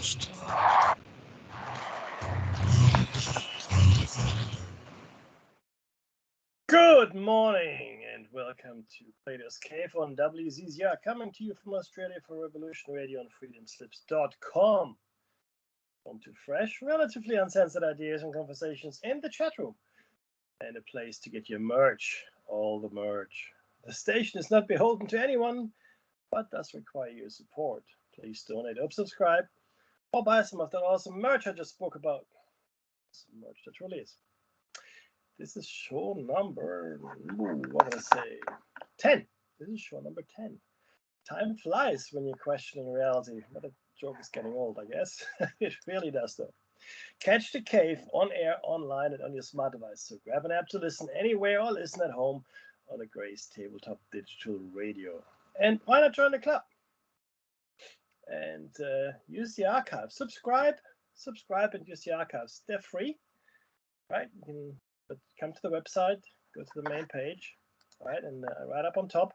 host. Good morning and welcome to Plato's Cave on WZZR, coming to you from Australia for Revolution Radio on freedomslips.com. Home to fresh, relatively uncensored ideas and conversations in the chat room, and a place to get your merch, all the merch. The station is not beholden to anyone, but does require your support. Please donate or subscribe, or buy some of that awesome merch I just spoke about. Some merch that really is. This is show number, what did I say? 10. This is show number 10. Time flies when you're questioning reality. But a joke is getting old, I guess. It really does, though. Catch the cave on air, online, and on your smart device. So grab an app to listen anywhere or listen at home on a Grace tabletop digital radio. And why not join the club? And use the archives. Subscribe and use the archives. They're free, right? You can come to the website, go to the main page, right, and right up on top,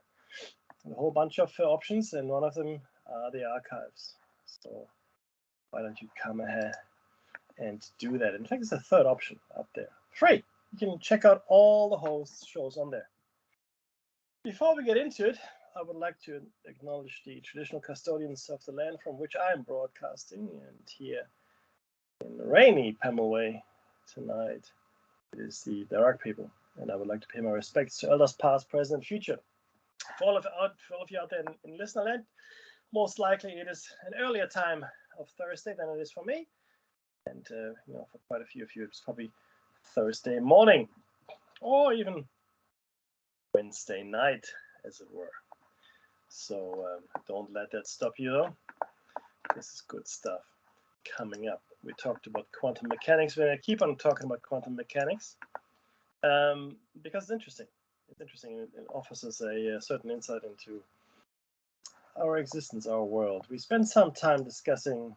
a whole bunch of options, and one of them are the archives. So why don't you come ahead and do that? In fact, it's the third option up there. Free. You can check out all the host shows on there. Before we get into it, I would like to acknowledge the traditional custodians of the land from which I am broadcasting, and here in rainy Pemulwuy tonight it is the Darug people, and I would like to pay my respects to elders past, present, and future. For all of you out there in listenerland, most likely it is an earlier time of Thursday than it is for me, and for quite a few of you, it's probably Thursday morning, or even Wednesday night, as it were. So don't let that stop you, though. This is good stuff coming up. We talked about quantum mechanics. We're going to keep on talking about quantum mechanics because it's interesting. It's interesting. It offers us a certain insight into our existence, our world. We spent some time discussing,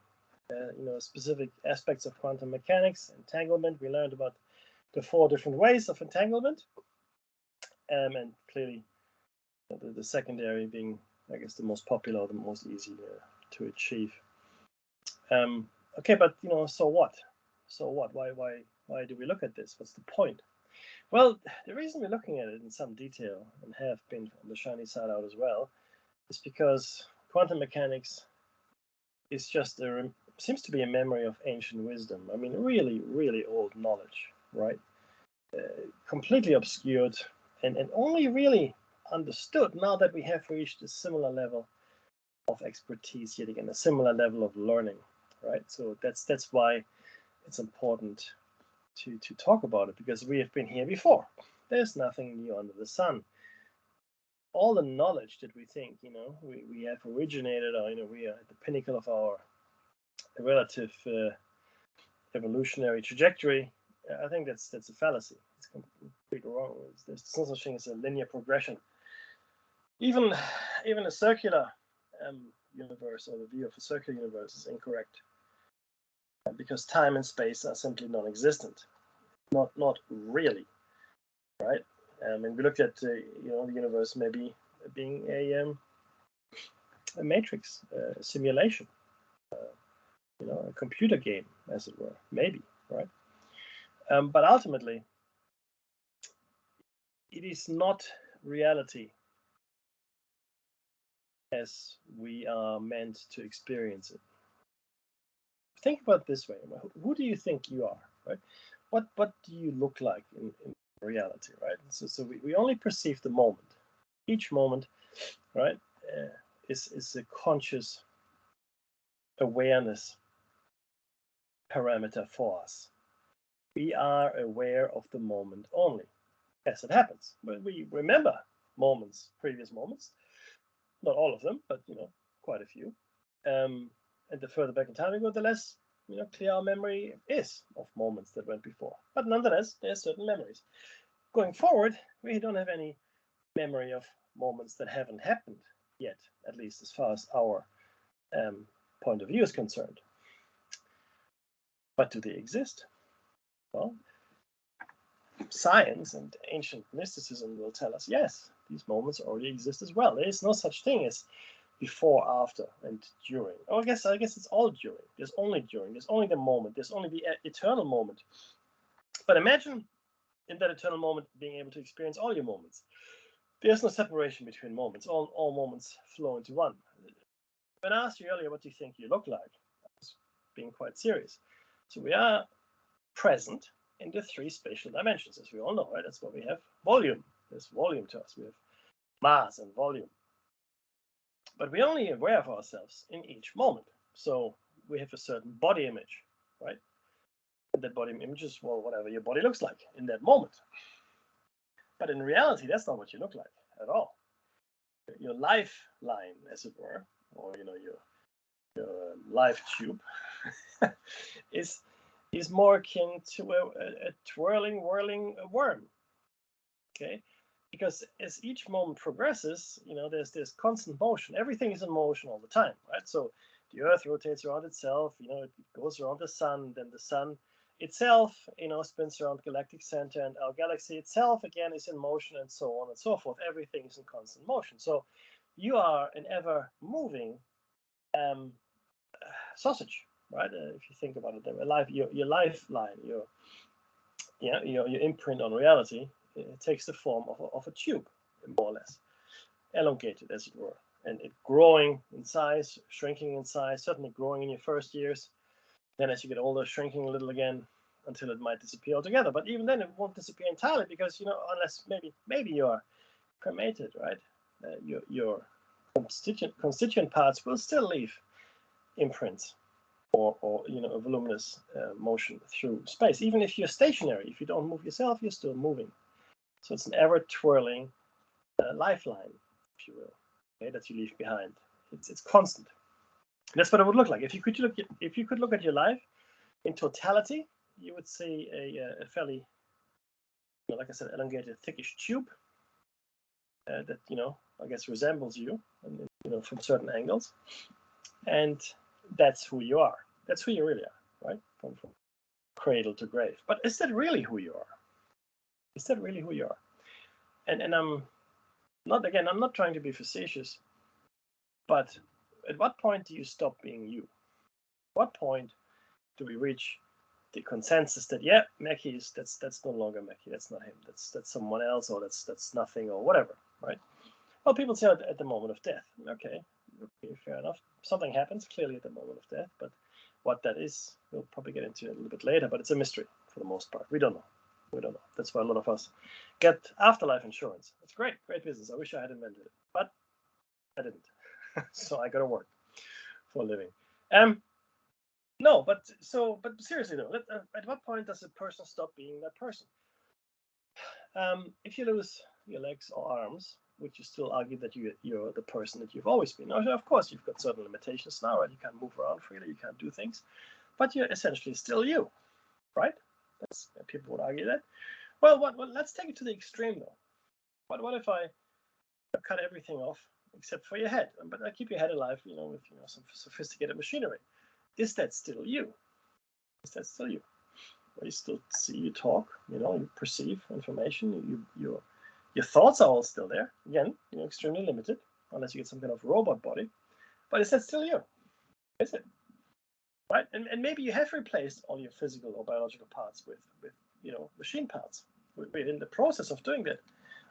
specific aspects of quantum mechanics, entanglement. We learned about the 4 different ways of entanglement, and clearly the secondary being, I guess, the most popular, the most easy to achieve. Okay, but so what? So what? Why do we look at this? What's the point? Well, the reason we're looking at it in some detail, and have been on the shiny side out as well, is because quantum mechanics is just seems to be a memory of ancient wisdom. I mean, really, really old knowledge, right? Completely obscured and only really understood now that we have reached a similar level of expertise, yet again, a similar level of learning. Right, so that's why it's important to talk about it, because we have been here before. There's nothing new under the sun. All the knowledge that we think we have originated, or we are at the pinnacle of our relative evolutionary trajectory. I think that's a fallacy. It's completely wrong. There's no such thing as a linear progression. Even a circular universe, or the view of a circular universe, is incorrect, because time and space are simply non-existent. Not really, right? And we looked at the universe maybe being a matrix, a simulation, a computer game, as it were, maybe, right? But ultimately, it is not reality as we are meant to experience it. Think about it this way: who do you think you are, right? What do you look like in reality, right? So we only perceive the moment. Each moment, right, is a conscious awareness parameter for us. We are aware of the moment only as it happens. But we remember previous moments, not all of them, but quite a few. And the further back in time we go, the less clear our memory is of moments that went before. But nonetheless, there are certain memories. Going forward, we don't have any memory of moments that haven't happened yet, at least as far as our point of view is concerned. But do they exist? Well, science and ancient mysticism will tell us, yes, these moments already exist as well. There is no such thing as before, after, and during. Oh, I guess it's all during. There's only during. There's only the moment. There's only the eternal moment. But imagine in that eternal moment being able to experience all your moments. There's no separation between moments. All moments flow into one. When I asked you earlier, what do you think you look like? I was being quite serious. So we are present in the three spatial dimensions, as we all know, right? That's what we have. Volume. There's volume to us. We have mass and volume. But we're only aware of ourselves in each moment. So we have a certain body image, right? And that body image is, well, whatever your body looks like in that moment. But in reality, that's not what you look like at all. Your lifeline, as it were, or your life tube, is more akin to a twirling, whirling worm. Okay, because as each moment progresses, there's this constant motion. Everything is in motion all the time, right? So the Earth rotates around itself. It goes around the sun. Then the sun itself, spins around the galactic center, and our galaxy itself again is in motion, and so on and so forth. Everything is in constant motion. So you are an ever moving sausage, right? If you think about it, your lifeline, your imprint on reality, it takes the form of a tube, more or less, elongated, as it were, and it growing in size, shrinking in size, certainly growing in your first years. Then as you get older, shrinking a little again until it might disappear altogether. But even then, it won't disappear entirely because, unless maybe you are cremated, right? Your constituent parts will still leave imprints or a voluminous motion through space. Even if you're stationary, if you don't move yourself, you're still moving. So it's an ever twirling lifeline, if you will, okay, that you leave behind. It's constant. That's what it would look like. If you could look at your life in totality, you would see a fairly, like I said, elongated, thickish tube that I guess resembles you, from certain angles, and that's who you are. That's who you really are, right? From cradle to grave. But is that really who you are? Is that really who you are? And I'm not trying to be facetious, but at what point do you stop being you? What point do we reach the consensus that Mackie that's no longer Mackie, that's not him, that's someone else, or that's nothing, or whatever, right? Well, people say at the moment of death. Okay, fair enough. Something happens clearly at the moment of death, but what that is, we'll probably get into it a little bit later. But it's a mystery for the most part. We don't know. That's why a lot of us get afterlife insurance. It's great business. I wish I had invented it, but I didn't. So I got to work for a living. No, but seriously though, at what point does a person stop being that person? If you lose your legs or arms, would you still argue that you're the person that you've always been? Now, of course, you've got certain limitations now, right? You can't move around freely, you can't do things, but you're essentially still you, right? People would argue that. Well, let's take it to the extreme though. What if I cut everything off except for your head, but I keep your head alive, with some sophisticated machinery? Is that still you? Is that still you? Well, you still see, you talk, you perceive information, your thoughts are all still there. Again, extremely limited, unless you get some kind of robot body. But is that still you? Is it? Right? And maybe you have replaced all your physical or biological parts with machine parts. We're in the process of doing that.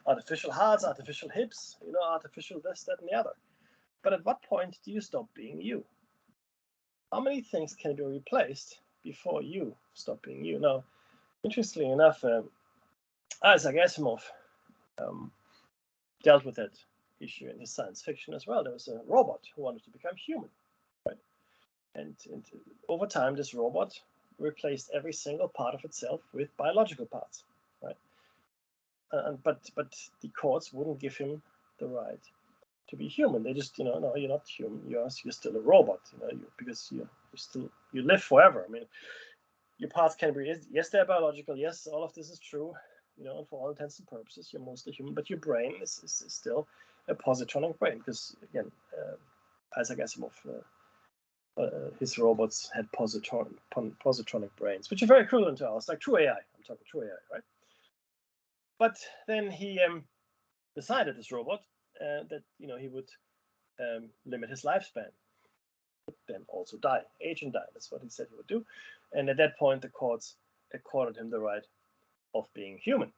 Artificial hearts, artificial hips, artificial this, that, and the other. But at what point do you stop being you? How many things can be replaced before you stop being you? Now, interestingly enough, Isaac Asimov dealt with that issue in his science fiction as well. There was a robot who wanted to become human, right? And over time, this robot replaced every single part of itself with biological parts, right? But the courts wouldn't give him the right to be human. They just, no, you're not human. You're still a robot, because you live forever. I mean, your parts can be, yes, they're biological. Yes, all of this is true. And for all intents and purposes, you're mostly human, but your brain is still a positronic brain, because again, Isaac Asimov, his robots had positronic brains, which are very equivalent to ours, like true AI. I'm talking true AI, right? But then he decided, this robot, that he would limit his lifespan. But then also die, age and die. That's what he said he would do. And at that point, the courts accorded him the right of being human,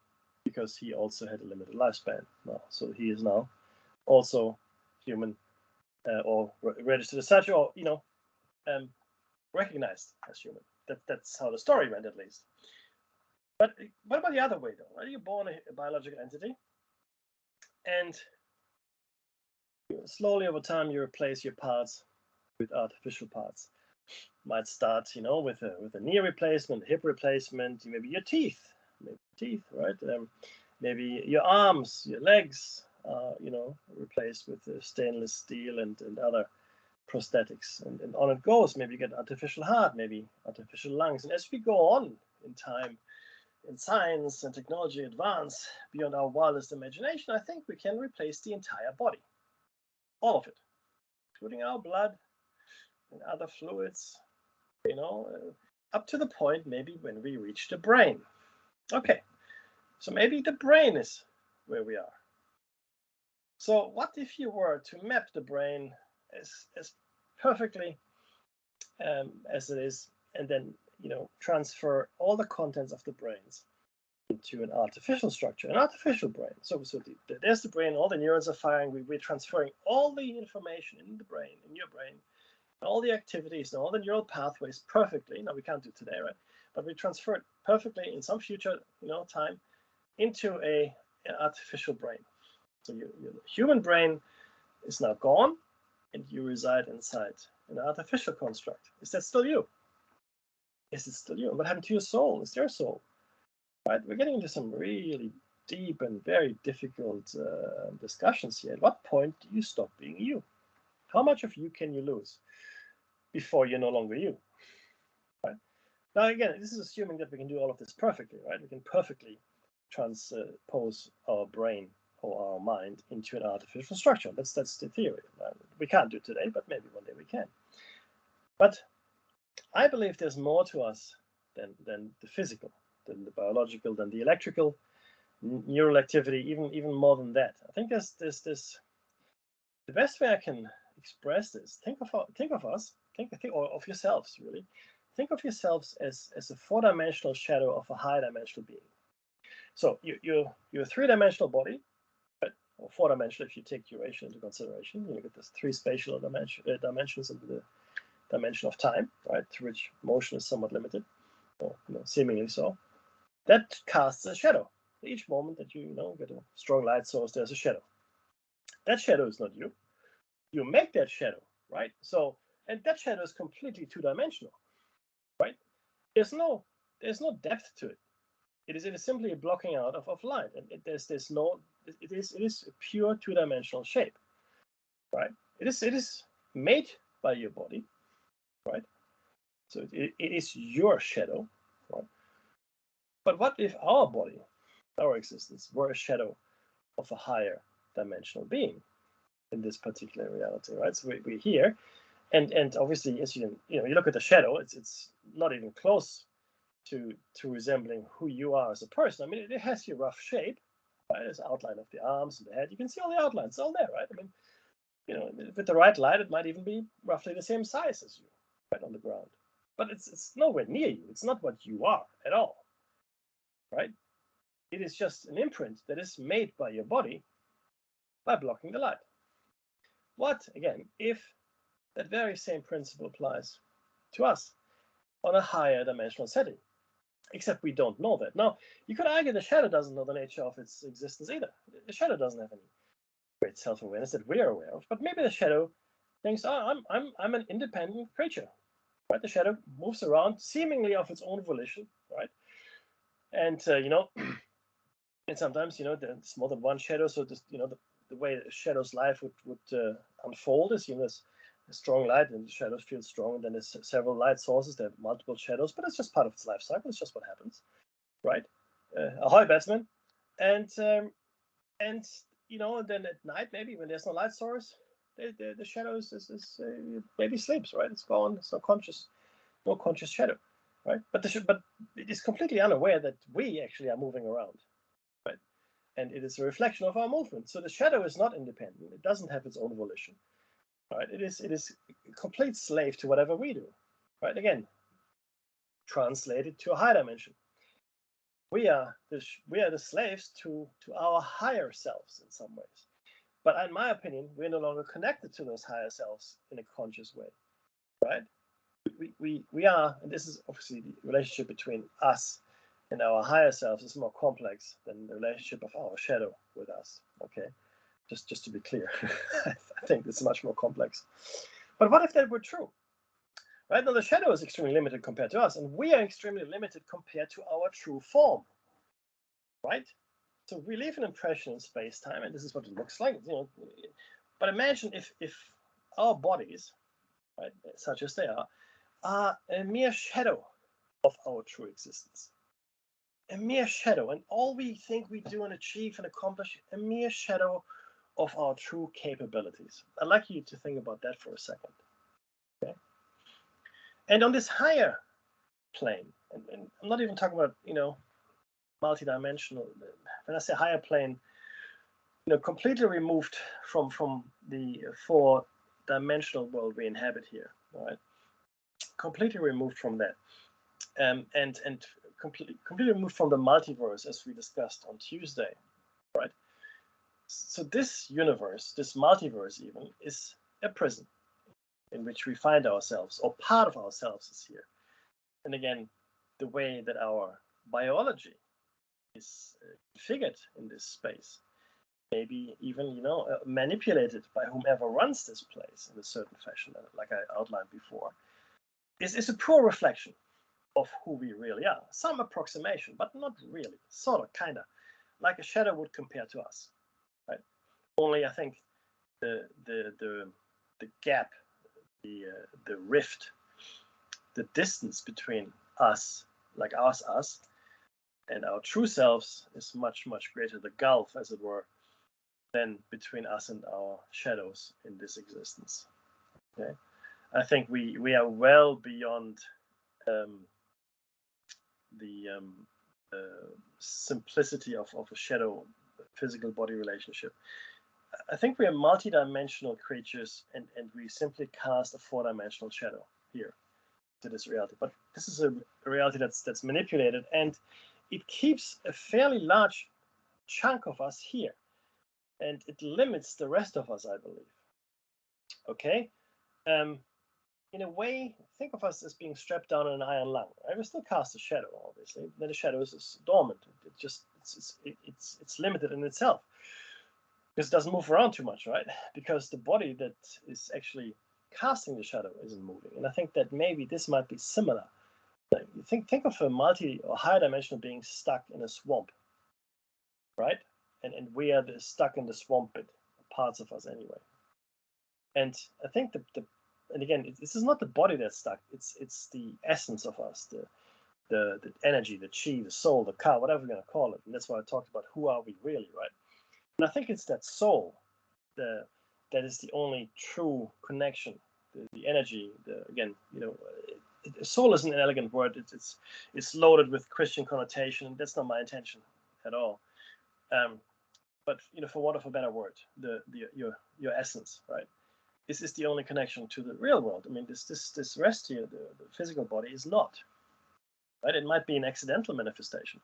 because he also had a limited lifespan now. So he is now also human, or registered as such, or recognized as human. That's how the story went, at least. But what about the other way, though? Right? You're born a biological entity, and slowly over time you replace your parts with artificial parts. Might start, with a knee replacement, hip replacement, maybe your teeth, right? Maybe your arms, your legs, replaced with stainless steel and other prosthetics, and on it goes. Maybe you get artificial heart, maybe artificial lungs, and as we go on in time, in science and technology advance beyond our wildest imagination, I think we can replace the entire body, all of it, including our blood and other fluids, up to the point maybe when we reach the brain. Okay, so maybe the brain is where we are. So what if you were to map the brain as perfectly as it is, and then transfer all the contents of the brains into an artificial structure, an artificial brain. So there's the brain, all the neurons are firing, we're transferring all the information in the brain, in your brain, all the activities and all the neural pathways perfectly. Now we can't do it today, right? But we transfer it perfectly in some future, time into an artificial brain. So your human brain is now gone, and you reside inside an artificial construct. Is that still you? Is it still you? What happened to your soul? Is there a soul? Right? We're getting into some really deep and very difficult discussions here. At what point do you stop being you? How much of you can you lose before you're no longer you? Right? Now, again, this is assuming that we can do all of this perfectly, right? We can perfectly transpose our brain or our mind into an artificial structure. That's the theory. We can't do it today, but maybe one day we can. But I believe there's more to us than the physical, than the biological, than the electrical, neural activity, even more than that. I think there's this. The best way I can express this: think of us, or of yourselves, really. Think of yourselves as a four-dimensional shadow of a high-dimensional being. So you're a three-dimensional body, right? Or four-dimensional if you take duration into consideration. You get this three spatial dimensions into the dimension of time, right? Through which motion is somewhat limited, or seemingly so. That casts a shadow. Each moment that you get a strong light source, there's a shadow. That shadow is not you. You make that shadow, right? So, and that shadow is completely two-dimensional, right? There's no depth to it. It is simply a blocking out of light, and it is a pure two-dimensional shape, right? It is made by your body, right? So it is your shadow, right? But what if our body, our existence, were a shadow of a higher dimensional being in this particular reality, right? So we're here, and obviously, as you look at the shadow, it's not even close to resembling who you are as a person. I mean, it has your rough shape, right? There's the outline of the arms and the head. You can see all the outlines, it's all there, right? I mean, with the right light, it might even be roughly the same size as you, right on the ground. But it's nowhere near you. It's not what you are at all, right? It is just an imprint that is made by your body by blocking the light. What, again, if that very same principle applies to us on a higher dimensional setting? Except we don't know that. Now, you could argue the shadow doesn't know the nature of its existence either. The shadow doesn't have any great self-awareness that we're aware of. But maybe the shadow thinks, oh, I'm an independent creature, right? The shadow moves around seemingly of its own volition, right? And and sometimes there's more than one shadow. So just the way a shadow's life would unfold is there's a strong light and the shadows feel strong, and then there's several light sources. There are multiple shadows, but it's just part of its life cycle. It's just what happens, right? Ahoy, batsman! And then at night, maybe when there's no light source, the shadow maybe sleeps, right? It's gone. It's no conscious shadow, right? But it is completely unaware that we actually are moving around, right? And it is a reflection of our movement. So the shadow is not independent. It doesn't have its own volition. right? It is a complete slave to whatever we do, right? Again, translated to a higher dimension. We are the slaves to our higher selves in some ways. But in my opinion, we're no longer connected to those higher selves in a conscious way, right? We are, and this is obviously the relationship between us and our higher selves is more complex than the relationship of our shadow with us. Okay, just to be clear, I think it's much more complex. But what if that were true? Right now, the shadow is extremely limited compared to us, and we are extremely limited compared to our true form. Right? So we leave an impression in space-time, and this is what it looks like. But imagine if our bodies, right, such as they are a mere shadow of our true existence. A mere shadow, and all we think we do and achieve and accomplish, a mere shadow of our true capabilities. I'd like you to think about that for a second. Okay? And on this higher plane, and I'm not even talking about, multidimensional. When I say higher plane, completely removed from the four-dimensional world we inhabit here, right? Completely removed from that, and completely removed from the multiverse, as we discussed on Tuesday, right? So this universe, this multiverse even, is a prison in which we find ourselves, or part of ourselves is here. And again, the way that our biology is figured in this space, maybe even manipulated by whomever runs this place in a certain fashion, like I outlined before, is a poor reflection of who we really are. Some approximation, but not really. Sort of, kind of, like a shadow would compare to us, right? Only I think the gap, the rift, the distance between us, like us, and our true selves is much, much greater. The gulf, as it were, than between us and our shadows in this existence. Okay, I think we are well beyond the simplicity of a shadow physical body relationship. I think we are multidimensional creatures, and we simply cast a four-dimensional shadow here to this reality. But this is a reality that's manipulated, and it keeps a fairly large chunk of us here, and it limits the rest of us, I believe. Okay, in a way, think of us as being strapped down in an iron lung. Right? We still cast a shadow, obviously. Then the shadow is dormant. It's limited in itself because it doesn't move around too much, right? Because the body that is actually casting the shadow isn't moving. And I think that maybe this might be similar. Think of a multi or higher dimensional being stuck in a swamp, right? And we are stuck in the swamp bit, parts of us anyway. And I think and again, this is not the body that's stuck. It's the essence of us, the energy, the chi, the soul, the ka, whatever we're gonna call it. And that's why I talked about who are we really, right? And I think it's that soul, that is the only true connection, the energy. Soul isn't an elegant word. It's loaded with Christian connotation. That's not my intention at all. But for want of a better word, your essence, right? This is the only connection to the real world. I mean, this rest here, the physical body, is not. Right? It might be an accidental manifestation,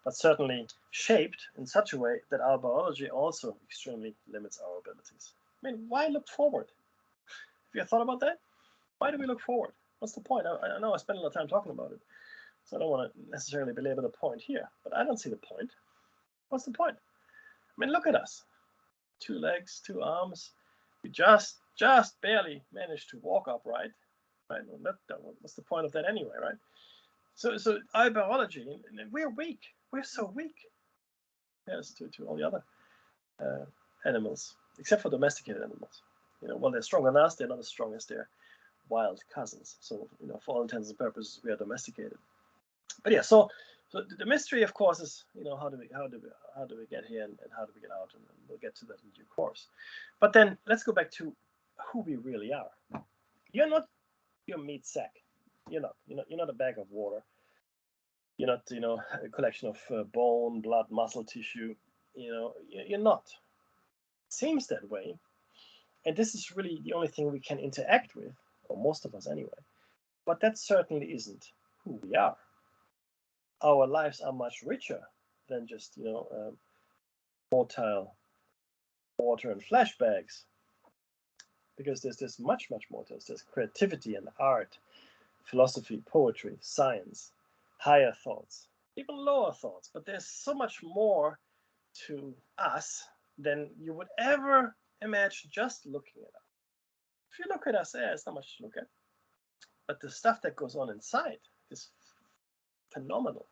but certainly shaped in such a way that our biology also extremely limits our abilities. I mean, why look forward? Have you thought about that? Why do we look forward? What's the point? I know I spent a lot of time talking about it, so I don't want to necessarily belabor the point here, but I don't see the point. What's the point? I mean, look at us. 2 legs, 2 arms. We just barely managed to walk upright. Right? What's the point of that anyway, right? So our biology, and we're weak. We're so weak. Yes, to all the other animals, except for domesticated animals. While they're stronger than us, they're not as strong as their wild cousins. So for all intents and purposes, we are domesticated. But yeah, so the mystery, of course, is how do we get here and how do we get out, and we'll get to that in due course. But then let's go back to who we really are. You're not your meat sack. You're not a bag of water. You're not a collection of bone, blood, muscle tissue. You're not. It seems that way, And this is really the only thing we can interact with, or most of us anyway. But that certainly isn't who we are. Our lives are much richer than just, motile water and flashbacks, because there's much more to us. There's creativity and art, philosophy, poetry, science, higher thoughts, even lower thoughts. But there's so much more to us than you would ever imagine just looking at us. If you look at us, it's not much to look at. But the stuff that goes on inside is phenomenal.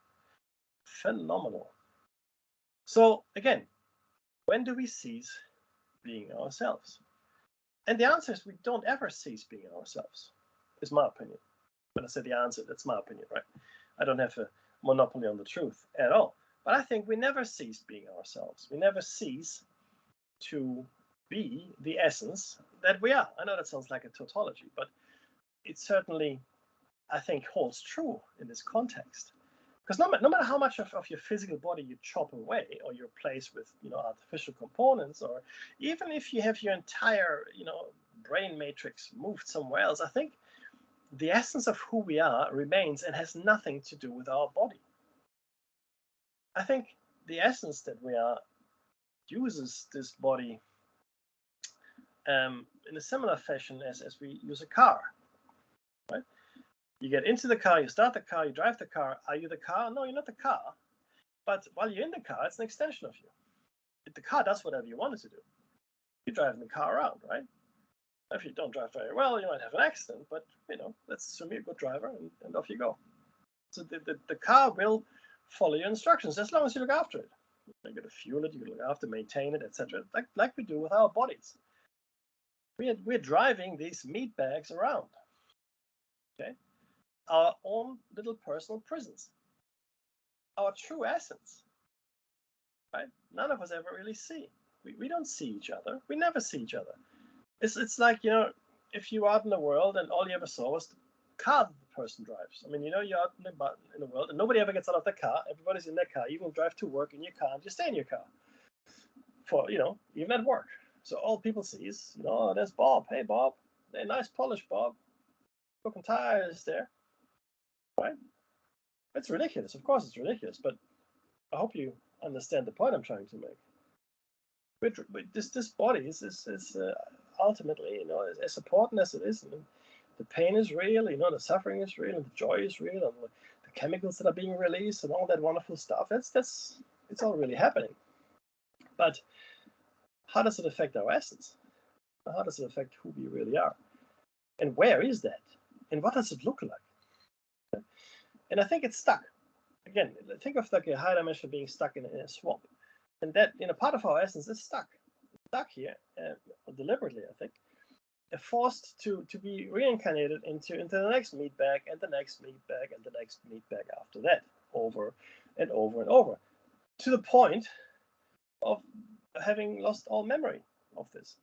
Phenomenal. So again, when do we cease being ourselves? And the answer is we don't ever cease being ourselves, is my opinion. When I say the answer, that's my opinion, right? I don't have a monopoly on the truth at all. But I think we never cease being ourselves. We never cease to be the essence that we are. I know that sounds like a tautology, but it certainly, I think, holds true in this context. Because no matter how much of your physical body you chop away, or you replace with artificial components, or even if you have your entire brain matrix moved somewhere else, I think the essence of who we are remains and has nothing to do with our body. I think the essence that we are uses this body in a similar fashion as we use a car, right? You get into the car, you start the car, you drive the car. Are you the car? No, you're not the car. But while you're in the car, it's an extension of you. The car does whatever you want it to do. You're driving the car around, right? If you don't drive very well, you might have an accident, but let's assume you're a good driver, and off you go. So the car will follow your instructions as long as you look after it. You got to fuel it, you got to look after, maintain it, etc. Like we do with our bodies. We're driving these meat bags around. Okay, our own little personal prisons. Our true essence, right? None of us ever really see. We don't see each other. We never see each other. It's like, if you are out in the world and all you ever saw was the car that the person drives. I mean, you're out in the world and nobody ever gets out of the car. Everybody's in their car. You will drive to work in your car and you stay in your car for, even at work. So all people see is, there's Bob. Hey, Bob. Hey, nice polish, Bob. Broken tires there, right? It's ridiculous. Of course it's ridiculous, but I hope you understand the point I'm trying to make. This body is ultimately, as important as it is, the pain is real, the suffering is real, and the joy is real, and the chemicals that are being released, and all that wonderful stuff. It's all really happening. But how does it affect our essence? How does it affect who we really are? And where is that? And what does it look like? And I think it's stuck. Again, think of like a high dimension being stuck in a swamp. And that, part of our essence is stuck here, deliberately, I think, forced to be reincarnated into the next meat bag, and the next meat bag, and the next meat bag after that, over and over and over, to the point of having lost all memory of this.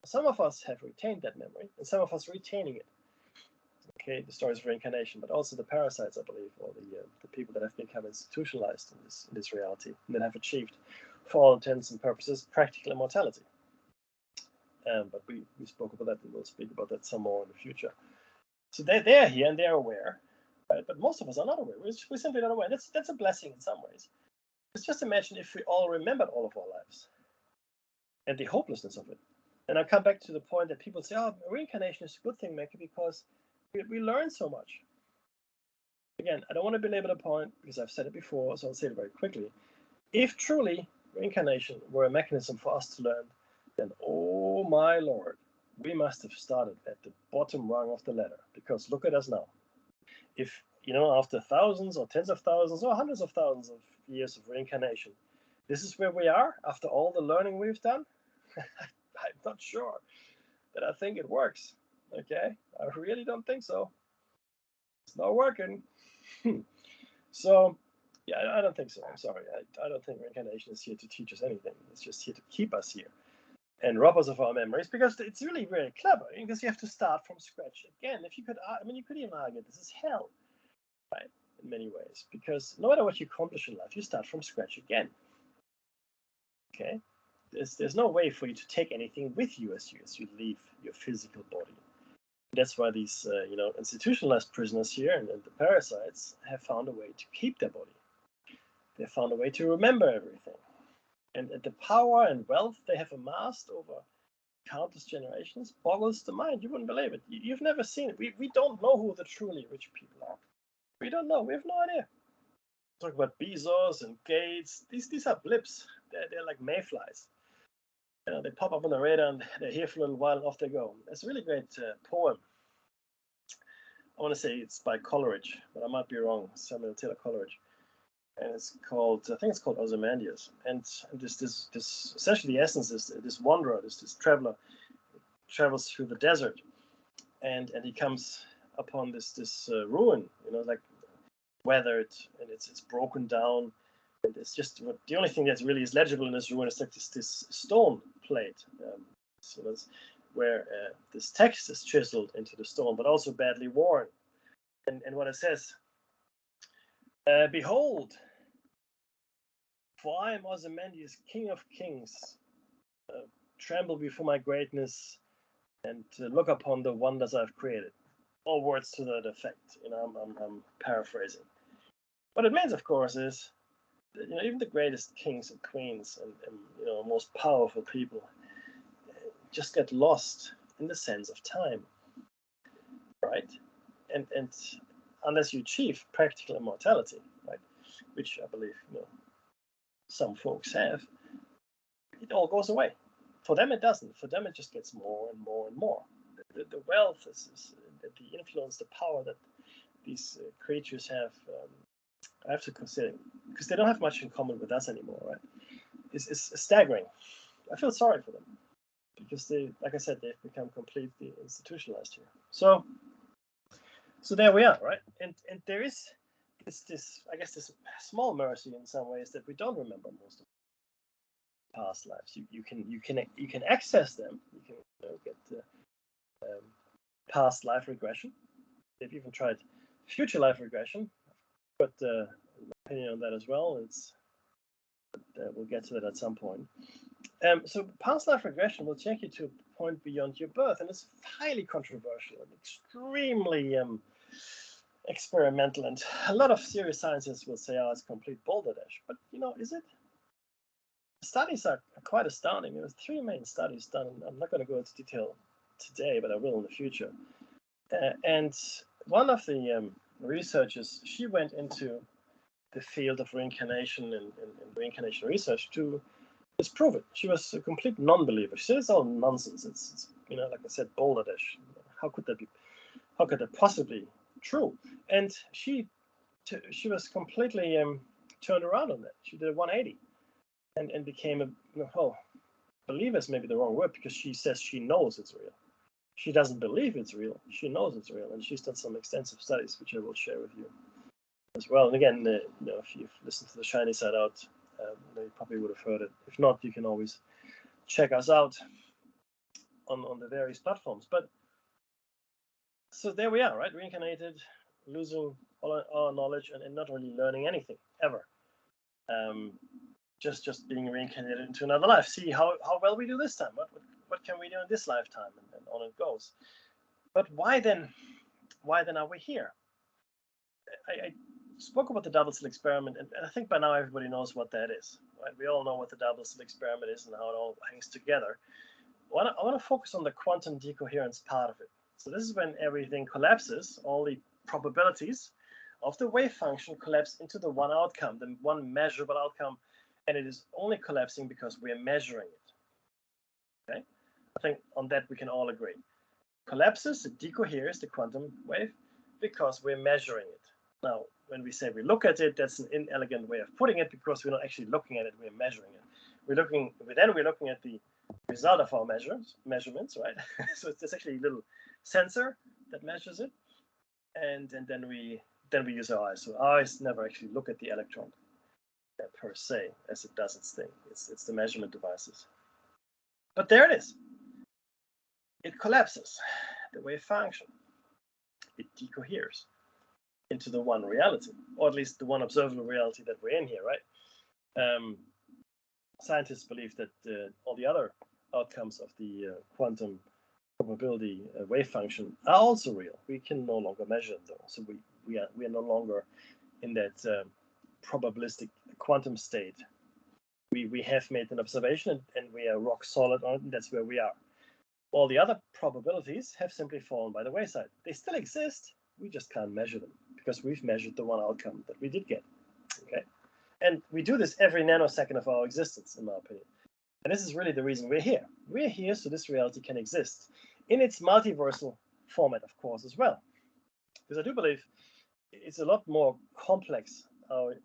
Some of us have retained that memory, and some of us retaining it. Okay, the stories of reincarnation, but also the parasites, I believe, or the people that have become institutionalized in this reality, and that have achieved, for all intents and purposes, practical immortality. But we spoke about that, and we'll speak about that some more in the future. So they're here and they're aware, right? But most of us are not aware. We're simply not aware. That's a blessing in some ways. Let's just imagine if we all remembered all of our lives and the hopelessness of it. And I come back to the point that people say, oh, reincarnation is a good thing, Mickey, because we learn so much. Again, I don't want to belabor the point because I've said it before, so I'll say it very quickly. If truly reincarnation were a mechanism for us to learn, then, oh my Lord, we must have started at the bottom rung of the ladder, because look at us now. If, after thousands or tens of thousands or hundreds of thousands of years of reincarnation, this is where we are after all the learning we've done, I'm not sure that I think it works. Okay, I really don't think so. It's not working. So, yeah, I don't think so. I'm sorry. I don't think reincarnation is here to teach us anything. It's just here to keep us here and rob us of our memories, because it's really very clever, because you have to start from scratch again. If you could, you could even argue this is hell, right? In many ways, because no matter what you accomplish in life, you start from scratch again. Okay, there's no way for you to take anything with you as you leave your physical body. That's why these institutionalized prisoners here and the parasites have found a way to keep their body. They found a way to remember everything, and the power and wealth they have amassed over countless generations boggles the mind. You wouldn't believe it. You've never seen it. We don't know who the truly rich people are. We don't know. We have no idea. Talk about Bezos and Gates. These are blips. They're like mayflies. They pop up on the radar and they're here for a little while and off they go. It's a really great poem. I want to say it's by Coleridge, but I might be wrong. Samuel Taylor Coleridge, and it's called, I think it's called Ozymandias. And this essentially the essence is this wanderer, this traveler, travels through the desert, and he comes upon this ruin, like weathered, and it's broken down. And it's just the only thing that really is legible in this ruin is like this stone plate. So that's where this text is chiseled into the stone, but also badly worn. And what it says, behold, for I am Ozymandias, king of kings. Tremble before my greatness and look upon the wonders I've created. All words to that effect. I'm paraphrasing. What it means, of course, is that, even the greatest kings and queens and most powerful people just get lost in the sense of time, right? And unless you achieve practical immortality, right, which I believe some folks have, it all goes away. For them, it doesn't. For them, it just gets more and more and more. The wealth is the influence, the power that these creatures have. I have to consider, because they don't have much in common with us anymore, right? It's staggering. I feel sorry for them, because they, like I said, they've become completely institutionalized here. So there we are, right? And there is this I guess this small mercy in some ways, that we don't remember most of past lives. You can access them. You can get past life regression. They've even tried future life regression, but an opinion on that as well. We'll get to that at some point. So past life regression will take you to a point beyond your birth, and it's highly controversial and extremely experimental, and a lot of serious scientists will say, oh, it's complete balderdash. But is it? The studies are quite astounding. There's 3 main studies done. I'm not going to go into detail today, but I will in the future. And one of the researchers, she went into the field of reincarnation and reincarnation research to disprove it. She was a complete non-believer. She said it's all nonsense. It's like I said, balderdash. How could that be? How could that possibly be true? And she was completely turned around on that. She did a 180 and became believer is maybe the wrong word, because she says she knows it's real. She doesn't believe it's real. She knows it's real, and she's done some extensive studies, which I will share with you as well. And again, if you've listened to the Shiny Side Out, you probably would have heard it. If not, you can always check us out on the various platforms. But so there we are, right? Reincarnated, losing all our knowledge, and not really learning anything ever. Just being reincarnated into another life. See how well we do this time. What can we do in this lifetime, and on it goes. But why then are we here? I spoke about the double slit experiment, and I think by now everybody knows what that is, right? We all know what the double slit experiment is and how it all hangs together. I want to focus on the quantum decoherence part of it. So this is when everything collapses, all the probabilities of the wave function collapse into the one outcome, the one measurable outcome, and it is only collapsing because we are measuring it. Okay, I think on that we can all agree. Collapses, it decoheres, the quantum wave, because we're measuring it. Now, when we say we look at it, that's an inelegant way of putting it, because we're not actually looking at it, we're measuring it. We're looking at the result of our measurements, right? So it's actually a little sensor that measures it, and then we use our eyes. So our eyes never actually look at the electron per se as it does its thing. It's the measurement devices. But there it is. It collapses, the wave function. It decoheres into the one reality, or at least the one observable reality that we're in here, right? scientists believe that all the other outcomes of the quantum probability wave function are also real. We can no longer measure them, though. So we are no longer in that probabilistic quantum state. We have made an observation and we are rock solid on it, and that's where we are. All the other probabilities have simply fallen by the wayside. They still exist, we just can't measure them because we've measured the one outcome that we did get. Okay, and we do this every nanosecond of our existence, in my opinion. And this is really the reason we're here. We're here so this reality can exist in its multiversal format, of course, as well. Because I do believe it's a lot more complex, our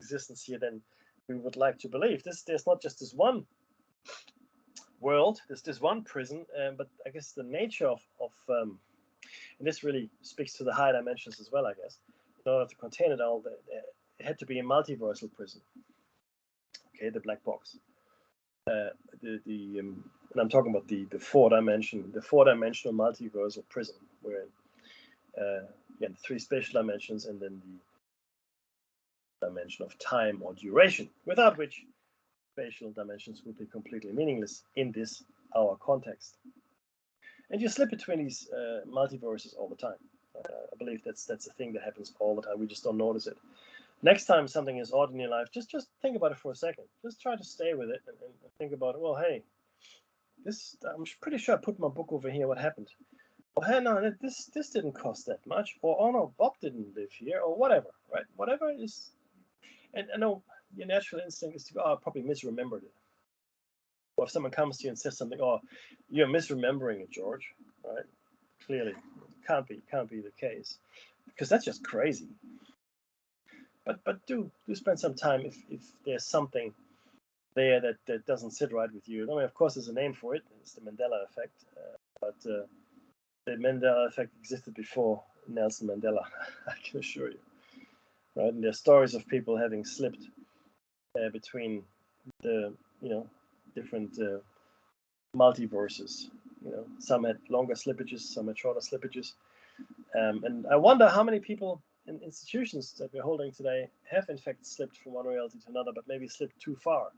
existence here, than we would like to believe. There's not just this one world, there's this one prison, but I guess the nature of and this really speaks to the higher dimensions as well, I guess. In order to contain it all, it had to be a multiversal prison. Okay, the black box. And I'm talking about the four-dimensional multiversal prison, where again, 3 spatial dimensions and then the dimension of time or duration, without which spatial dimensions would be completely meaningless in this our context. And you slip between these multiverses all the time. I believe that's a thing that happens all the time. We just don't notice it. Next time something is odd in your life, just think about it for a second. Just try to stay with it and think about, well, hey, I'm pretty sure I put my book over here. What happened? Oh, hey, no, this didn't cost that much. Or, oh no, Bob didn't live here, or whatever, right? Whatever is, and I know your natural instinct is to go, oh, I probably misremembered it. Or if someone comes to you and says something, oh, you're misremembering it, George, right? Clearly, can't be the case, because that's just crazy. But do spend some time if there's something there that doesn't sit right with you. I mean, of course, there's a name for it. It's the Mandela effect. But the Mandela effect existed before Nelson Mandela, I can assure you. Right? And there's stories of people having slipped between the different multiverses. Some had longer slippages, some had shorter slippages. And I wonder how many people in institutions that we're holding today have in fact slipped from one reality to another, but maybe slipped too far.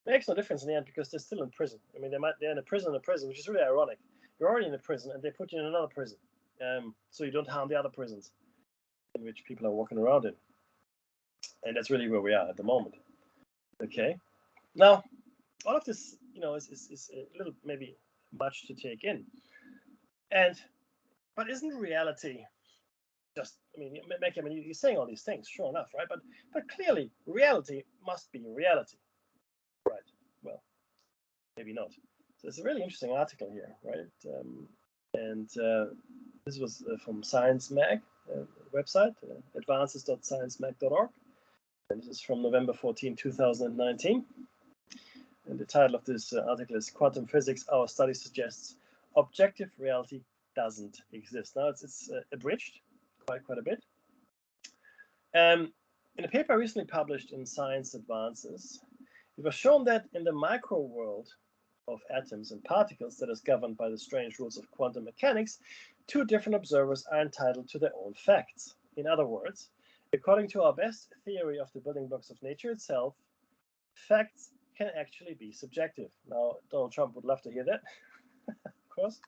It makes no difference in the end because they're still in prison. I mean, they're in a prison, which is really ironic. You're already in a prison, and they put you in another prison, so you don't harm the other prisons in which people are walking around in. And that's really where we are at the moment. Okay. Now, all of this, is a little maybe much to take in, but isn't reality just? I mean, you're saying all these things, sure enough, right? But clearly, reality must be reality, right? Well, maybe not. So it's a really interesting article here, right? This was from Science Mag website, advances.sciencemag.org, and this is from November 14, 2019. And the title of this article is "Quantum Physics: Our Study Suggests Objective Reality Doesn't Exist." Now it's abridged quite a bit. In a paper recently published in Science Advances, it was shown that in the micro world of atoms and particles that is governed by the strange rules of quantum mechanics, 2 different observers are entitled to their own facts. In other words, according to our best theory of the building blocks of nature itself, facts can actually be subjective. Now, Donald Trump would love to hear that. Of course,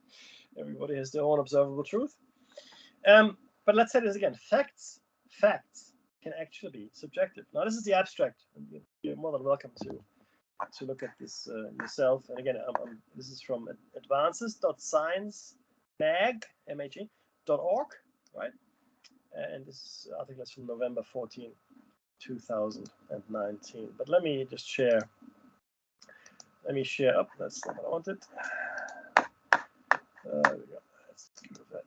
everybody has their own observable truth. But let's say this again: facts can actually be subjective. Now, this is the abstract, and you're more than welcome to look at this yourself. And again, this is from advances.sciencemag.org, right? And this article is from November 14, 2019. But let me just share. Let me share up. That's not what I wanted. There we go. Let's do that.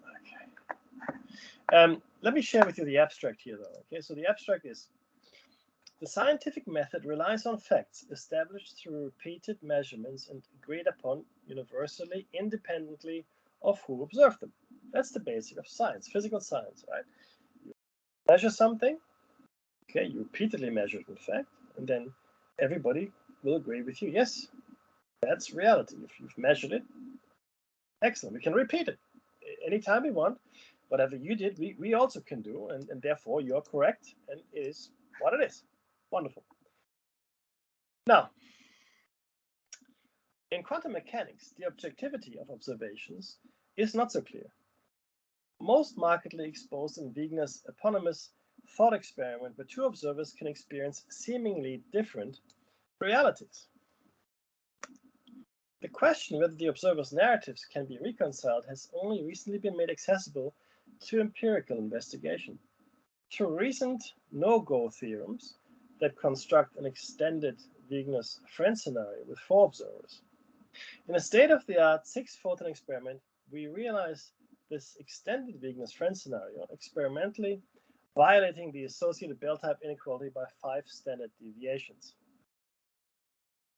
Okay. Let me share with you the abstract here, though. Okay, so the abstract is: the scientific method relies on facts established through repeated measurements and agreed upon universally, independently of who observed them. That's the basic of science, physical science, right? You measure something, okay, you repeatedly measure it, in fact, and then everybody will agree with you. Yes, that's reality. If you've measured it, excellent. We can repeat it anytime we want. Whatever you did, we also can do, and therefore you're correct, and it is what it is. Wonderful. Now, in quantum mechanics, the objectivity of observations is not so clear. Most markedly exposed in Wigner's eponymous thought experiment where two observers can experience seemingly different realities. The question whether the observer's narratives can be reconciled has only recently been made accessible to empirical investigation. Through recent no-go theorems that construct an extended Wigner's friend scenario with 4 observers. In a state-of-the-art 6-photon experiment, we realize this extended Wigner's friend scenario experimentally violating the associated Bell-type inequality by 5 standard deviations.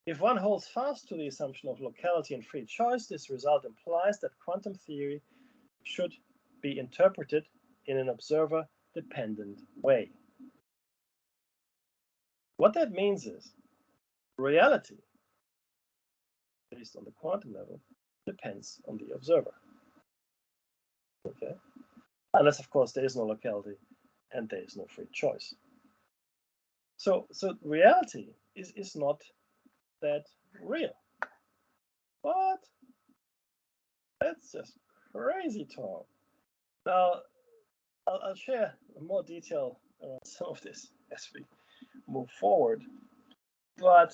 If one holds fast to the assumption of locality and free choice, this result implies that quantum theory should be interpreted in an observer-dependent way. What that means is reality, based on the quantum level, depends on the observer. Okay? Unless, of course, there is no locality and there is no free choice. So reality is not that real. What? That's just crazy talk. Now, I'll share more detail around some of this as we move forward. But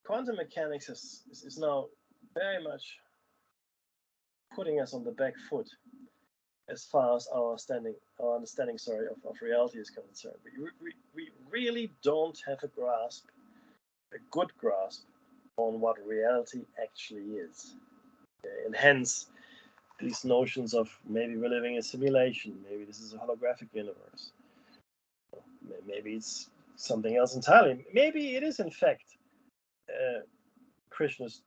quantum mechanics is now very much putting us on the back foot as far as our understanding of reality is concerned. We really don't have a good grasp on what reality actually is. Okay? And hence, these notions of maybe we're living in a simulation, maybe this is a holographic universe, maybe it's something else entirely. Maybe it is, in fact, Krishna's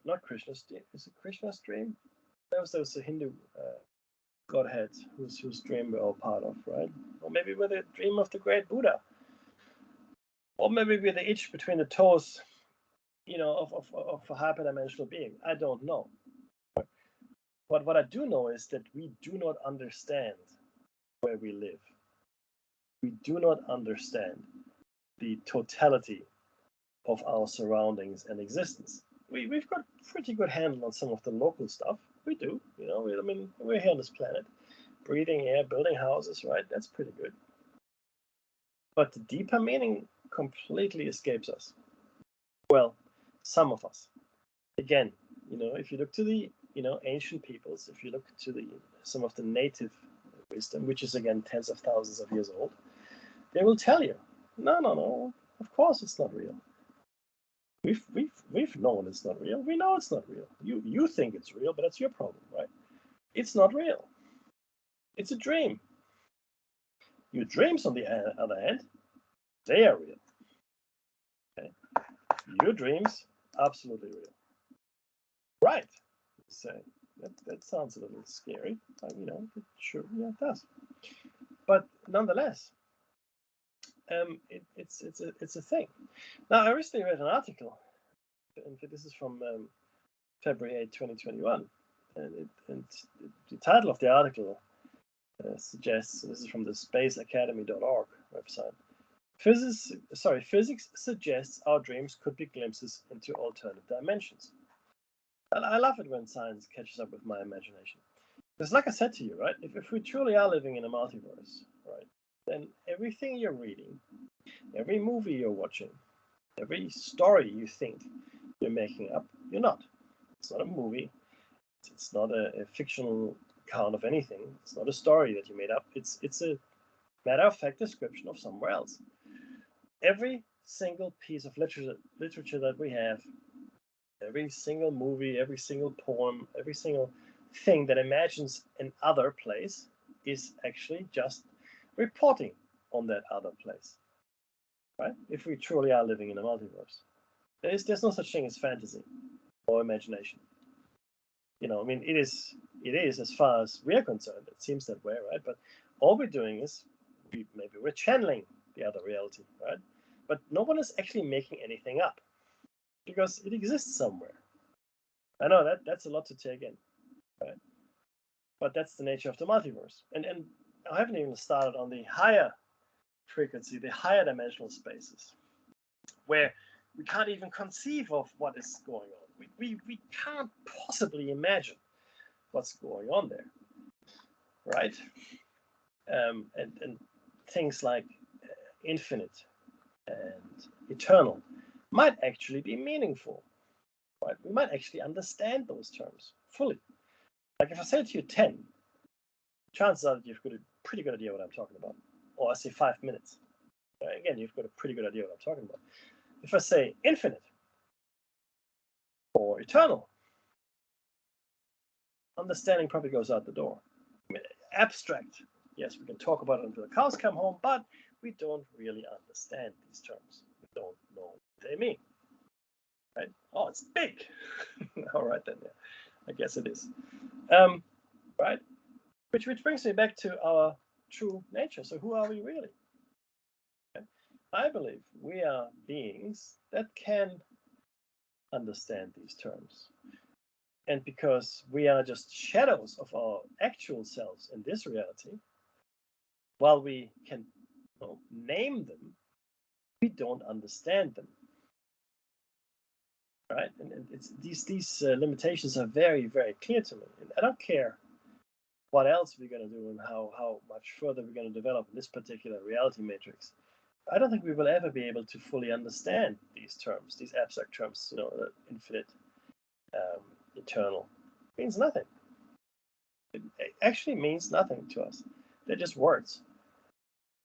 dream. Is it Krishna's dream? That was a Hindu godhead whose dream we're all part of, right? Or maybe we're the dream of the great Buddha. Or maybe we're the itch between the toes, of a hyperdimensional being. I don't know. But what I do know is that we do not understand where we live. We do not understand the totality of our surroundings and existence. We've got pretty good handle on some of the local stuff. We do, we're here on this planet, breathing air, building houses, right? That's pretty good. But the deeper meaning completely escapes us. Well, some of us. Again, if you look to the ancient peoples, if you look to some of the native wisdom, which is again tens of thousands of years old, they will tell you, no, of course it's not real. We've known it's not real. We know it's not real. You think it's real, but that's your problem, right? It's not real. It's a dream. Your dreams, on the other hand, they are real. Okay? Your dreams, absolutely real. Right. So that sounds a little scary. Sure, yeah, it does. But nonetheless, it's a thing. Now, I recently read an article, and this is from February 8, 2021, and the title of the article suggests, this is from the spaceacademy.org website, physics suggests our dreams could be glimpses into alternate dimensions. And I love it when science catches up with my imagination. Because like I said to you, right, if we truly are living in a multiverse, right, then everything you're reading, every movie you're watching, every story you think you're making up, you're not. It's not a movie. It's not a fictional account of anything. It's not a story that you made up. It's a matter-of-fact description of somewhere else. Every single piece of literature that we have, every single movie, every single poem, every single thing that imagines an other place is actually just reporting on that other place, right? If we truly are living in a multiverse, there's no such thing as fantasy or imagination. It is as far as we're concerned. It seems that way, right? But all we're doing is we're channeling the other reality, right? But no one is actually making anything up because it exists somewhere. I know that's a lot to take in, right? But that's the nature of the multiverse. And I haven't even started on the higher frequency, the higher dimensional spaces. where we can't even conceive of what is going on. We can't possibly imagine what's going on there, right? And things like infinite and eternal might actually be meaningful, right? We might actually understand those terms fully. Like if I say to you 10, chances are that you've got a pretty good idea what I'm talking about. Or I say 5 minutes. Again, you've got a pretty good idea what I'm talking about. If I say infinite or eternal, understanding probably goes out the door. I mean, abstract, yes, we can talk about it until the cows come home, but we don't really understand these terms. We don't know what they mean. Right? Oh, it's big. All right then, yeah. I guess it is. Right? Which brings me back to our true nature. So who are we really? Okay? I believe we are beings that can understand these terms. And because we are just shadows of our actual selves in this reality, while we can name them, we don't understand them. Right? And it's these limitations are very, very clear to me. And I don't care what else we're going to do and how much further we're going to develop in this particular reality matrix. I don't think we will ever be able to fully understand these terms, these abstract terms, infinite, eternal. It means nothing. It actually means nothing to us. They're just words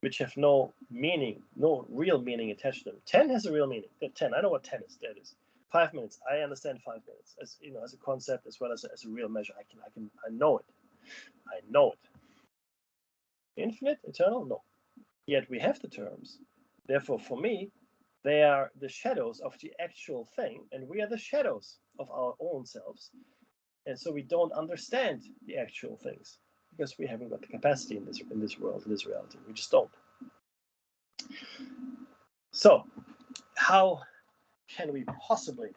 which have no meaning, no real meaning attached to them. 10 has a real meaning. 10, I know what 10 is. That is 5 minutes. I understand 5 minutes as as a concept as well as a real measure. I know it. I know it. Infinite, eternal, no. Yet we have the terms. Therefore, for me, they are the shadows of the actual thing, and we are the shadows of our own selves. And so we don't understand the actual things because we haven't got the capacity in this world, in this reality. We just don't. So, how can we possibly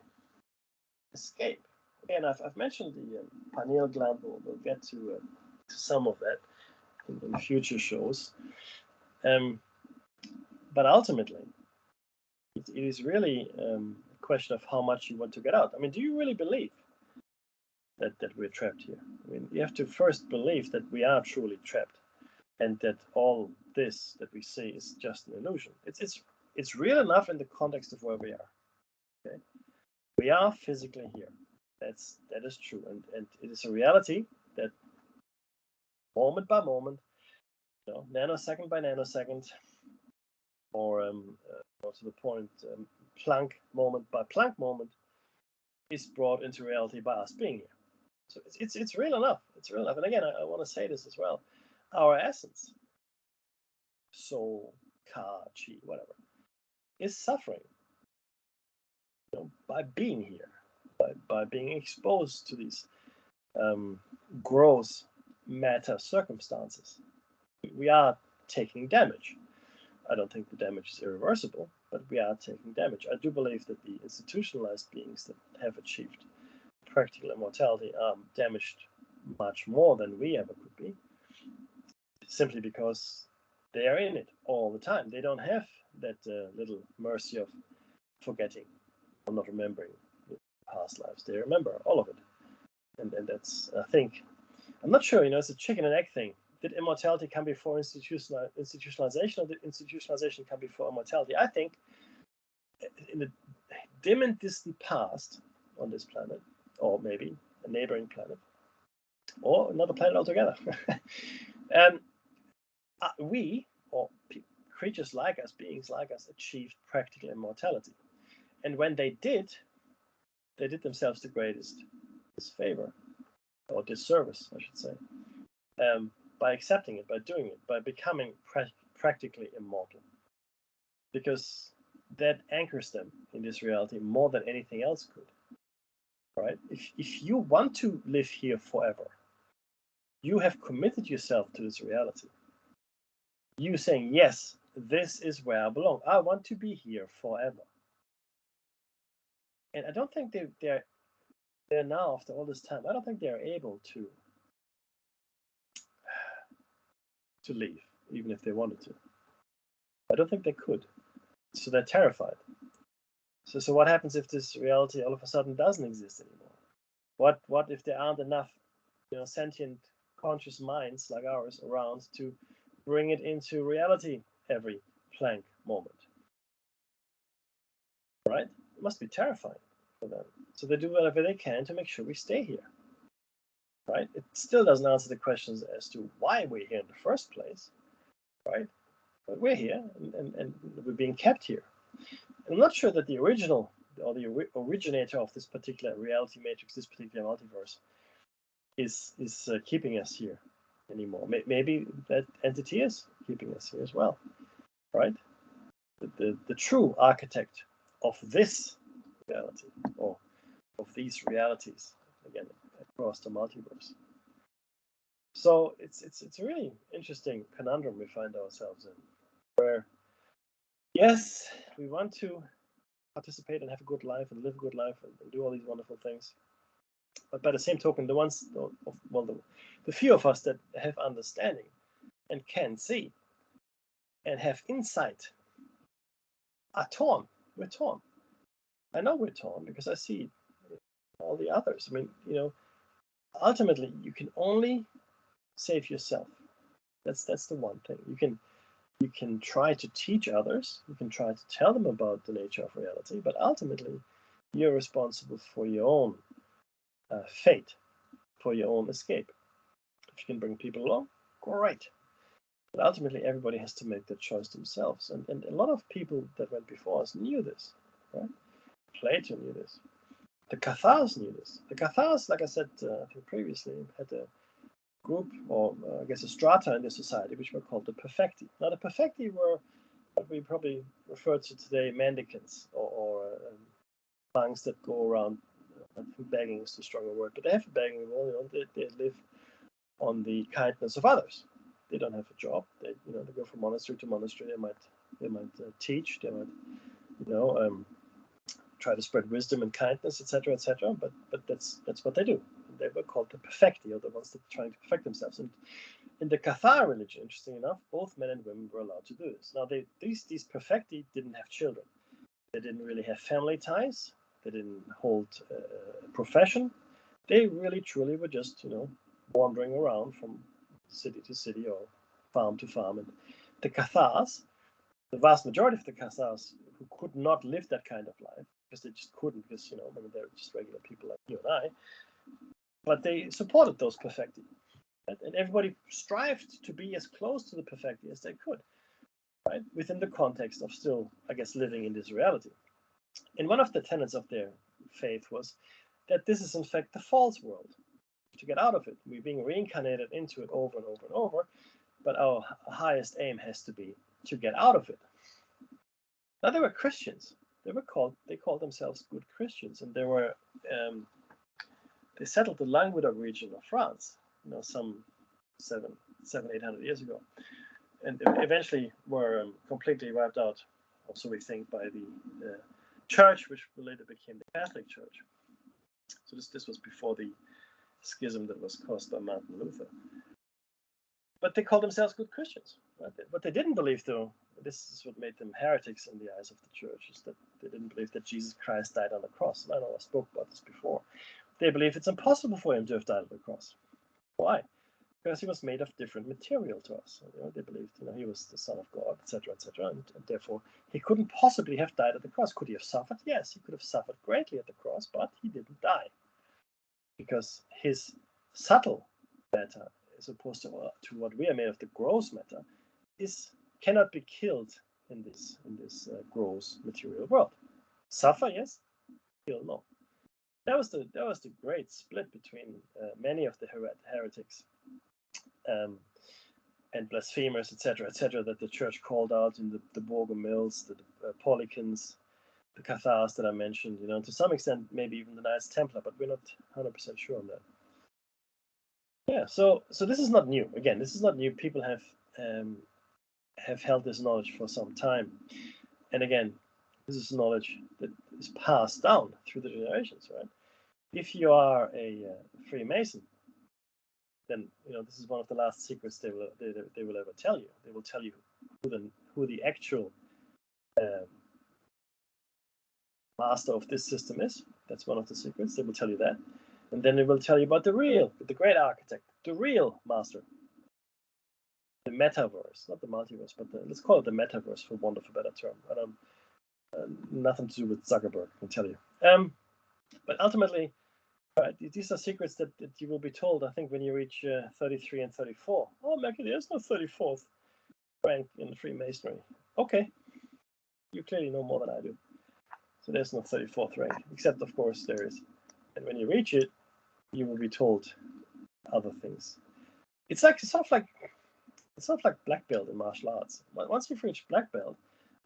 escape? Again, I've mentioned the pineal gland. We'll get to some of that in future shows. But ultimately, it is really a question of how much you want to get out. I mean, do you really believe that we're trapped here? I mean, you have to first believe that we are truly trapped, and that all this that we see is just an illusion. It's real enough in the context of where we are. Okay, we are physically here. That is true, and it is a reality that moment by moment, nanosecond by nanosecond, or to the point, Planck moment by Planck moment, is brought into reality by us being here. So it's real enough. It's real enough. And again, I want to say this as well. Our essence, soul, ka, chi, whatever, is suffering by being here, by being exposed to these gross matter circumstances. We are taking damage. I don't think the damage is irreversible, but we are taking damage. I do believe that the institutionalized beings that have achieved practical immortality are damaged much more than we ever could be, simply because they are in it all the time. They don't have that little mercy of forgetting or not remembering past lives. They remember all of it. And that's, I think, I'm not sure, it's a chicken and egg thing. Did immortality come before institutionalization, or did institutionalization come before immortality? I think in the dim and distant past on this planet, or maybe a neighboring planet, or another planet altogether, we, or creatures like us, beings like us, achieved practical immortality. And when they did themselves the greatest disfavor, or disservice, I should say, by accepting it, by doing it, by becoming practically immortal. Because that anchors them in this reality more than anything else could. Right? If you want to live here forever, you have committed yourself to this reality. You saying, yes, this is where I belong. I want to be here forever. And I don't think they're now, after all this time, I don't think they're able to leave, even if they wanted to. I don't think they could. So they're terrified. So what happens if this reality all of a sudden doesn't exist anymore? What if there aren't enough, sentient, conscious minds like ours around to bring it into reality every Planck moment? Right? It must be terrifying for them. So they do whatever they can to make sure we stay here. Right? It still doesn't answer the questions as to why we're here in the first place. Right? But we're here, and we're being kept here. I'm not sure that the original or the originator of this particular reality matrix, this particular multiverse, is keeping us here anymore. Maybe that entity is keeping us here as well, right? The true architect of this reality, or of these realities, again, across the multiverse. So it's a really interesting conundrum we find ourselves in, where yes, we want to participate and have a good life and live a good life and do all these wonderful things. But by the same token, the few of us that have understanding and can see and have insight are torn. We're torn. I know we're torn because I see all the others. I mean, ultimately, you can only save yourself. That's the one thing. You can try to teach others. You can try to tell them about the nature of reality, but ultimately, you're responsible for your own fate, for your own escape. If you can bring people along, great. But ultimately, everybody has to make that choice themselves. And a lot of people that went before us knew this, right? Plato knew this. The Cathars knew this. The Cathars, like I said I think previously, had a group, or I guess a strata in the society, which were called the Perfecti. Now, the Perfecti were what we probably refer to today mendicants, or monks that go around. I think begging is too strong a word, but they have a begging role. They live on the kindness of others. They don't have a job. They go from monastery to monastery. They might teach. They might try to spread wisdom and kindness, etc., etc. But that's what they do. They were called the Perfecti, or the ones that are trying to perfect themselves. And in the Cathar religion, interesting enough, both men and women were allowed to do this. Now, these Perfecti didn't have children. They didn't really have family ties. They didn't hold a profession. They really, truly were just, wandering around from city to city or farm to farm. And the Cathars, the vast majority of the Cathars who could not live that kind of life, because they just couldn't, because, they're just regular people like you and I, but they supported those Perfecti. And everybody strived to be as close to the Perfecti as they could, right? Within the context of still, I guess, living in this reality. And one of the tenets of their faith was that this is in fact the false world. To get out of it, we're being reincarnated into it over and over and over, but our highest aim has to be to get out of it. Now, they were Christians. They called themselves good Christians, and they settled the Languedoc region of France, some 800 years ago, and eventually were completely wiped out, also we think, by the church, which later became the Catholic Church. So this was before the schism that was caused by Martin Luther. But they called themselves good Christians. Right? What they didn't believe, though, this is what made them heretics in the eyes of the church, is that they didn't believe that Jesus Christ died on the cross. And I know I spoke about this before. They believe it's impossible for him to have died on the cross. Why? Because he was made of different material to us. They believed, he was the Son of God, etc., etc., and therefore he couldn't possibly have died at the cross. Could he have suffered? Yes, he could have suffered greatly at the cross, but he didn't die, because his subtle matter, as opposed to what we are made of, the gross matter, cannot be killed in this gross material world. Suffer, yes. Kill, no. That was the great split between many of the heretics and blasphemers, etc., that the church called out in the Borgomils, the Paulicans, the Cathars that I mentioned. To some extent, maybe even the Knights Templar, but we're not 100% sure on that. Yeah, so this is not new. Again, this is not new. People have held this knowledge for some time, and again, this is knowledge that is passed down through the generations, right? If you are a Freemason, then this is one of the last secrets they will ever tell you. They will tell you who the actual master of this system is. That's one of the secrets. They will tell you that. And then they will tell you about the great architect, the real master. The metaverse, not the multiverse, but let's call it the metaverse for want of a better term. I don't, nothing to do with Zuckerberg, I can tell you. But ultimately, right, these are secrets that you will be told, I think, when you reach 33 and 34. Oh, Maggie, there's no 34th rank in Freemasonry. Okay, you clearly know more than I do. So there's no 34th rank, except, of course, there is. And when you reach it, you will be told other things. It's sort of like black belt in martial arts. Once you've reached black belt,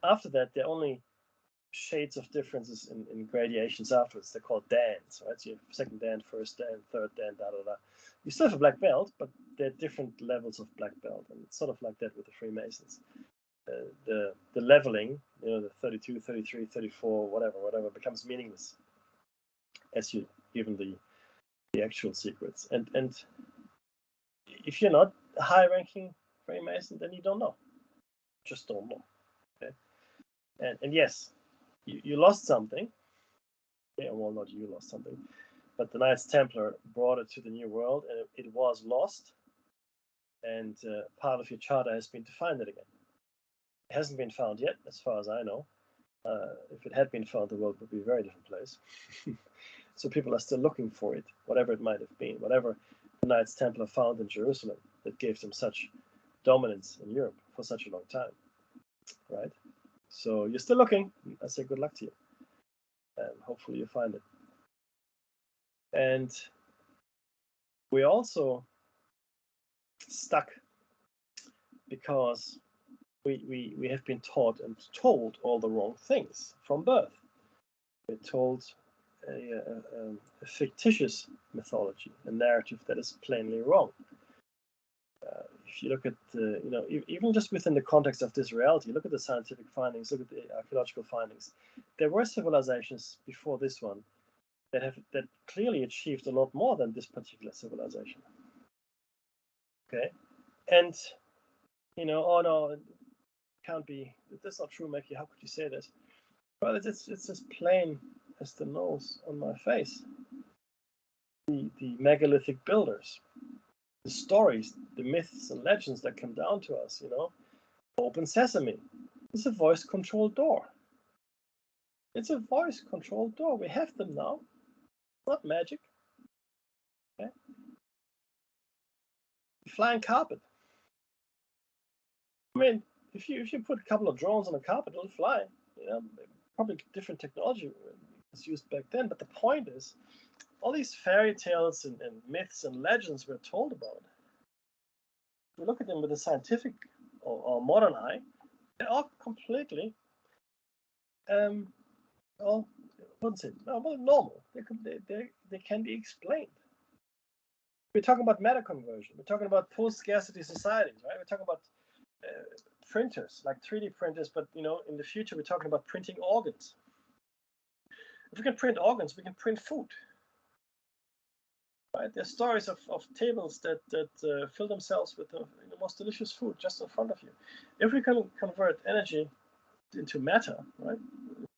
after that, there are only shades of differences in gradations afterwards. They're called dans, right? So you have second dan, first dan, third dan, da da da. You still have a black belt, but there are different levels of black belt, and it's sort of like that with the Freemasons. The leveling, the 32, 33, 34, whatever, becomes meaningless as you given the actual secrets. And if you're not a high-ranking Freemason, then you don't know. Just don't know. Okay? And yes, you lost something. Yeah, well, not you lost something, but the Knights Templar brought it to the New World, and it was lost. And part of your charter has been to find it again. It hasn't been found yet, as far as I know. If it had been found, the world would be a very different place. So people are still looking for it, whatever it might have been, whatever the Knights Templar found in Jerusalem that gave them such dominance in Europe for such a long time, right? So you're still looking. I say good luck to you, and hopefully you find it. And we're also stuck because we have been taught and told all the wrong things from birth. We're told a fictitious mythology, a narrative that is plainly wrong. If you look at even just within the context of this reality, look at the scientific findings, look at the archaeological findings. There were civilizations before this one that clearly achieved a lot more than this particular civilization. Okay, and oh no, it can't be. That's not true, Mackie. How could you say this? Well, it's as plain as the nose on my face. The megalithic builders, the stories, the myths and legends that come down to us, open sesame. It's a voice-controlled door. It's a voice-controlled door. We have them now. Not magic. Okay? Flying carpet. I mean, if you put a couple of drones on a carpet, it'll fly. Probably different technology was used back then. But the point is, all these fairy tales and myths and legends we're told about, we look at them with a scientific or modern eye, they're all completely, normal. They can be explained. We're talking about meta conversion. We're talking about post-scarcity societies, right? We're talking about printers, like 3D printers, but in the future we're talking about printing organs. If we can print organs, we can print food. Right? There's stories of tables that fill themselves with the most delicious food just in front of you. If we can convert energy into matter, right?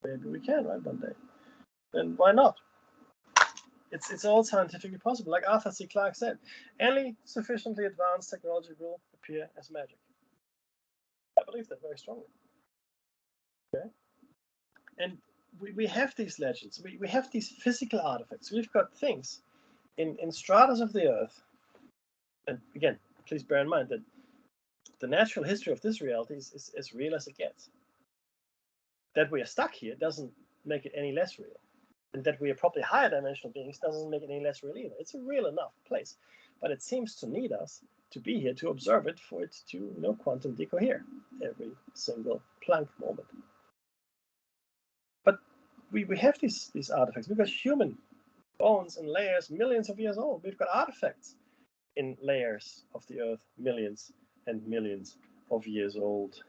Maybe we can, right, one day. Then why not? It's all scientifically possible. Like Arthur C. Clarke said, any sufficiently advanced technology will appear as magic. I believe that very strongly. Okay, and we have these legends. We have these physical artifacts. We've got things in stratas of the earth. And again, please bear in mind that the natural history of this reality is as real as it gets. That we are stuck here doesn't make it any less real. And that we are probably higher dimensional beings doesn't make it any less real either. It's a real enough place. But it seems to need us to be here to observe it for it to quantum decohere every single Planck moment. But we have these artifacts. We've got human bones and layers millions of years old. We've got artifacts in layers of the earth millions and millions of years old.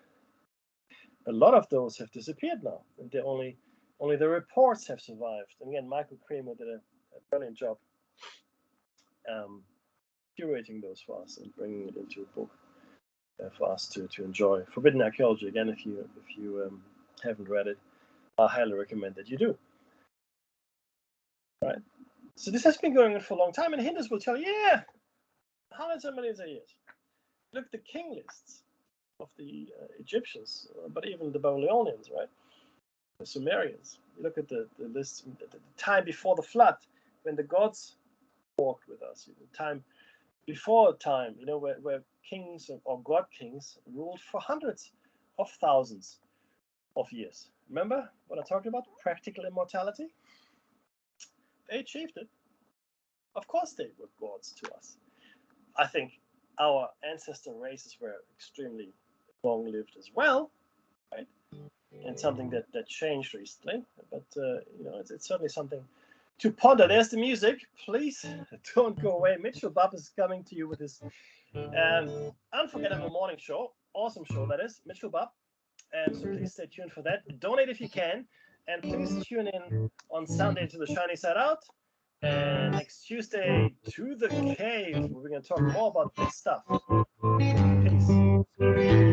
A lot of those have disappeared now, and only the reports have survived. And again, Michael Kramer did a brilliant job curating those for us and bringing it into a book for us to enjoy. Forbidden Archaeology, again, if you haven't read it, I highly recommend that you do. right? So this has been going on for a long time, and Hindus will tell you, yeah, hundreds of millions of years. Look at the king lists of the Egyptians, but even the Babylonians, right? The Sumerians. You look at the lists, the time before the flood, when the gods walked with us, the time before time, where kings or god kings ruled for hundreds of thousands of years. Remember what I talked about? Practical immortality? They achieved it. Of course they were gods to us. I think our ancestor races were extremely long-lived as well, right? And something that changed recently. But, it's certainly something to ponder. There's the music. Please don't go away. Mitchell Bubb is coming to you with his unforgettable morning show. Awesome show, that is. Mitchell Bubb. So please stay tuned for that. Donate if you can. And please tune in on Sunday to the Shiny Side Out. And next Tuesday to the cave. We're going to talk more about this stuff. Peace.